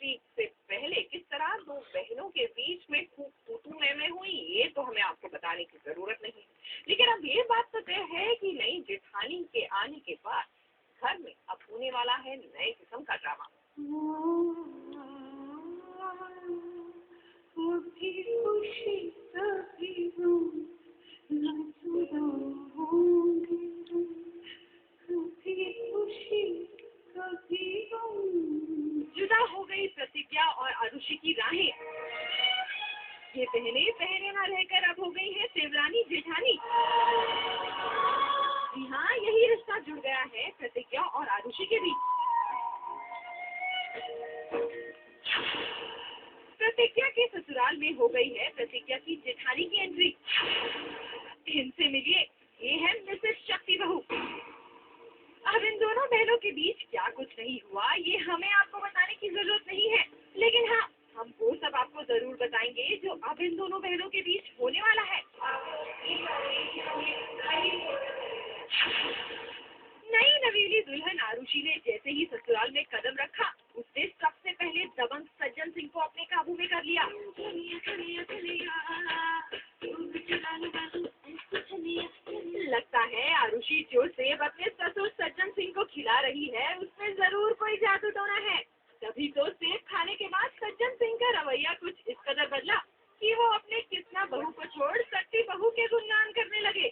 प्रतीक से पहले किस तरह दो बहनों के बीच में खूब तू मैं हुई, ये तो हमें आपको बताने की जरूरत नहीं। लेकिन अब ये बात तो तय है कि नई जेठानी के आने के बाद घर में अब होने वाला है नए किस्म का ड्रामा। जुदा हो गई प्रतिज्ञा और आरुषि की राहें। ये बहनें बहनें न रहकर अब हो गई है देवरानी जेठानी। जी हाँ, यही रिश्ता जुड़ गया है प्रतिज्ञा और आरुषि के बीच। प्रतिज्ञा के ससुराल में हो गई है प्रतिज्ञा की जेठानी की एंट्री। इनसे मिलिए, ये है मिसेस शक्ति बहू। अब इन दोनों बहनों के बीच क्या कुछ नहीं हुआ, ये हमें आपको बताने की जरूरत नहीं है। लेकिन हाँ, हम वो सब आपको जरूर बताएंगे जो अब इन दोनों बहनों के बीच होने वाला है। नई नवीली दुल्हन आरुषि ने जैसे ही ससुराल में कदम रखा, उसने सबसे पहले दबंग सज्जन सिंह को अपने काबू में कर लिया। लगता है आरुषि जो सेब अपने ससुर सज्जन सिंह को खिला रही है, उसमें जरूर कोई जादू टोना है। तभी तो सेब खाने के बाद सज्जन सिंह का रवैया कुछ इस कदर बदला कि वो अपने किस्ना बहू को छोड़ सट्टी बहू के गुणगान करने लगे।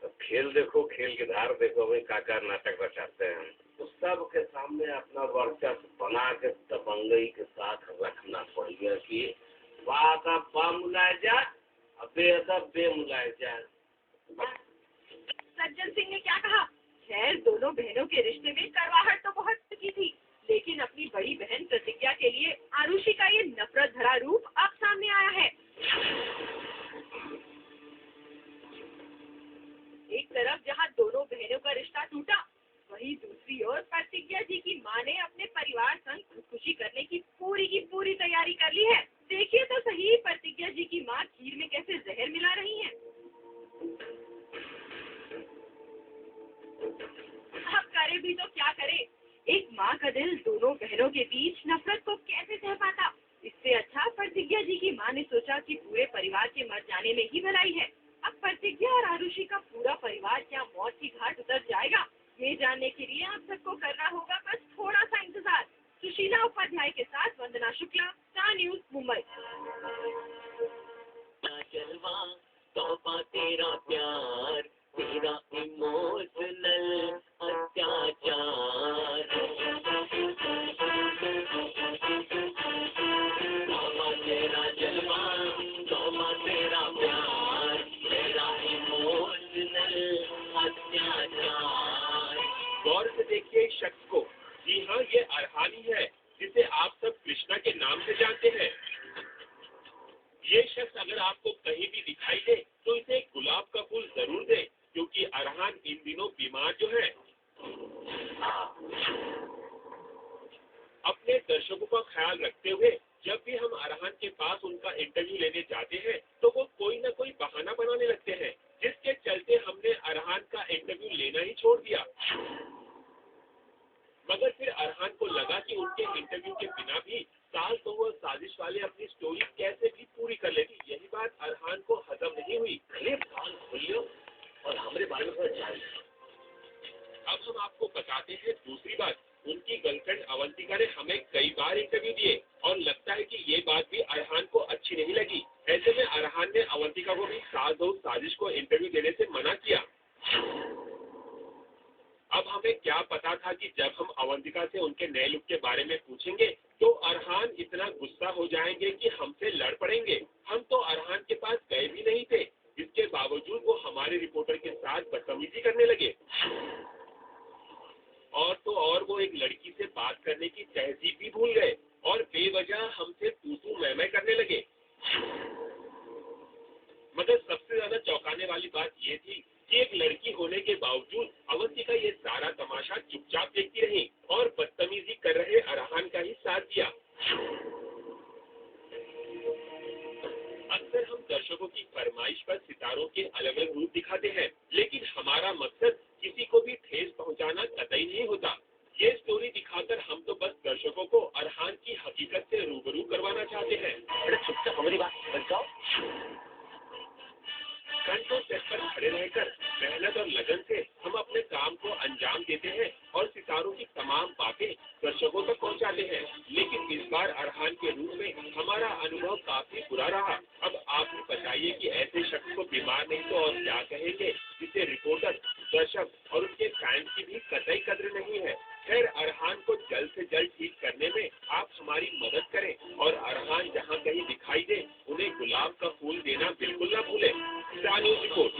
तो खेल देखो, खेल की धार देखो, भाई काका नाटक रचाते हैं। तो सबके सामने अपना वर्चस्व बना के दबंगई के साथ रखना पड़ेगा कि बात अब बामुलाए जाए, बेअदब बेमुलाए जाए। सज्जन सिंह ने क्या कहा? खैर, दोनों बहनों के रिश्ते में करवाहट तो बहुत चुकी थी, लेकिन अपनी बड़ी बहन प्रतिज्ञा के लिए आरुषि का ये नफरत भरा रूप अब सामने आया है। एक तरफ जहां दोनों बहनों का रिश्ता टूटा, वहीं दूसरी ओर प्रतिज्ञा जी की मां ने अपने परिवार संग खुदकुशी करने की पूरी तैयारी कर ली है। देखिए तो सही प्रतिज्ञा जी की मां खीर में कैसे जहर मिला रही हैं। अब करे भी तो क्या करे, एक माँ का दिल दोनों बहनों के बीच नफरत को कैसे सह पाता। इससे अच्छा प्रतिज्ञा जी की माँ ने सोचा कि पूरे परिवार के मर जाने में ही भलाई है। अब प्रतिज्ञा और आरुषि का पूरा परिवार क्या मौत की घाट उतर जाएगा, ये जानने के लिए आप सबको करना होगा बस थोड़ा सा इंतजार। सुशीला उपाध्याय के साथ वंदना शुक्ला, स्टार न्यूज, मुंबई। तेरा प्यार, तेरा इमोशनल अत्याचार, तेरा जलवा, तेरा प्यार, तेरा इमोशनल अत्याचार। गौर से देखिए इस शख्स को। जी हाँ, ये अरहानी है, जिसे आप सब कृष्णा के नाम से जानते हैं। ये शख्स अगर आपको कहीं भी दिखाई दे तो इसे एक गुलाब का फूल जरूर दे, क्योंकि अरहान इन दिनों बीमार जो है। अपने दर्शकों का ख्याल रखते हुए जब भी हम अरहान के पास उनका इंटरव्यू लेने जाते हैं तो वो कोई ना कोई बहाना बनाने लगते हैं, जिसके चलते हमने अरहान का इंटरव्यू लेना ही छोड़ दिया। मगर फिर अरहान को लगा कि उनके इंटरव्यू के बिना भी साल तो वो साजिश वाले अपनी स्टोरी कैसे भी पूरी कर लेती। यही बात अरहान को हजम नहीं हुई। कान खोलियो और हमारे बारे में जानिए। अब हम आपको बताते हैं दूसरी बात। उनकी गर्लफ्रेंड अवंतिका ने हमें कई बार इंटरव्यू दिए और लगता है कि ये बात भी अरहान को अच्छी नहीं लगी। ऐसे में अरहान ने अवंतिका को भी सास बहू साजिश को इंटरव्यू देने से मना किया। अब हमें क्या पता था कि जब हम अवंतिका से उनके नए लुक के बारे में पूछेंगे तो अरहान इतना गुस्सा हो जाएंगे कि हमसे लड़ पड़ेंगे। हम तो अरहान के पास गए भी नहीं थे, इसके बावजूद वो हमारे रिपोर्टर के साथ बदतमीजी करने लगे। और तो और वो एक लड़की से बात करने की तहजीब भी भूल गए और बेवजह हमसे तू मैं करने लगे। मगर सबसे ज्यादा चौंकाने वाली बात ये थी कि एक लड़की होने के बावजूद अवंतिका ये सारा तमाशा चुपचाप देखती रही और बदतमीजी कर रहे अरहान का ही साथ दिया। अक्सर हम दर्शकों की फरमाइश नुमाइश पर सितारों के अलग अलग रूप दिखाते हैं, लेकिन हमारा मकसद किसी को भी ठेस पहुंचाना कतई नहीं होता। ये स्टोरी दिखाकर हम तो बस दर्शकों को अरहान की हकीकत से रूबरू करवाना चाहते हैं। चुपचाप हमारी बात बन जाओ। घंटों सेट पर खड़े रहकर मेहनत और लगन से हम अपने काम को अंजाम देते हैं और सितारों की तमाम बातें दर्शकों तक पहुंचाते हैं। लेकिन इस बार अरहान के रूप में हमारा अनुभव काफी बुरा रहा। अब आप ही बताइए कि ऐसे शख्स को बीमार नहीं तो और क्या कहेंगे, जिसे रिपोर्टर, दर्शक और उसके फैंस की भी कतई कद्र नहीं है। खैर, अरहान को जल्द से जल्द ठीक करने में आप हमारी मदद करें और अरहान जहां कहीं दिखाई दे उन्हें गुलाब का फूल देना बिल्कुल न भूलें। Star news report.